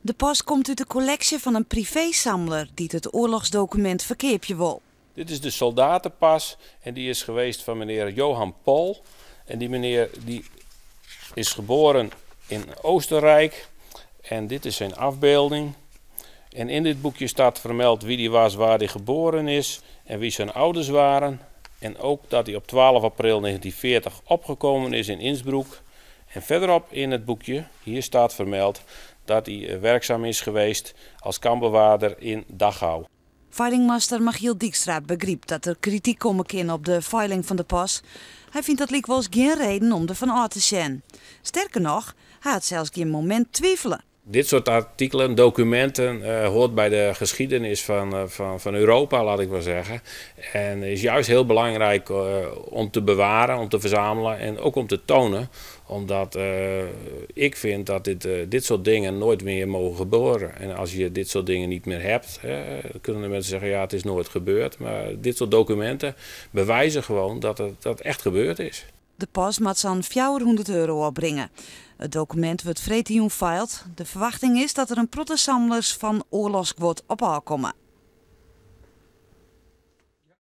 De post komt uit de collectie van een privésamler die het oorlogsdocument verkeerpje wil. Dit is de soldatenpas en die is geweest van meneer Johan Pol. En die meneer die is geboren in Oostenrijk en dit is zijn afbeelding. En in dit boekje staat vermeld wie die was, waar hij geboren is en wie zijn ouders waren. En ook dat hij op 12 april 1940 opgekomen is in Innsbruck. En verderop in het boekje, hier staat vermeld dat hij werkzaam is geweest als kampbewaarder in Dachau. Veilingmaster Michiel Dijkstra begreep dat er kritiek komen kan op de veiling van de pas. Hij vindt dat wel eens geen reden om ervan uit te zijn. Sterker nog, hij had zelfs geen moment twijfelen. Dit soort artikelen, documenten, hoort bij de geschiedenis van Europa, laat ik wel zeggen. En is juist heel belangrijk om te bewaren, om te verzamelen en ook om te tonen. Omdat ik vind dat dit soort dingen nooit meer mogen gebeuren. En als je dit soort dingen niet meer hebt, dan kunnen de mensen zeggen ja, het is nooit gebeurd. Maar dit soort documenten bewijzen gewoon dat het echt gebeurd is. De pas moet zo'n €400 opbrengen. Het document wordt vreedtien gefeild. De verwachting is dat er een protestsamlers van oorlogsgeword op aankomen.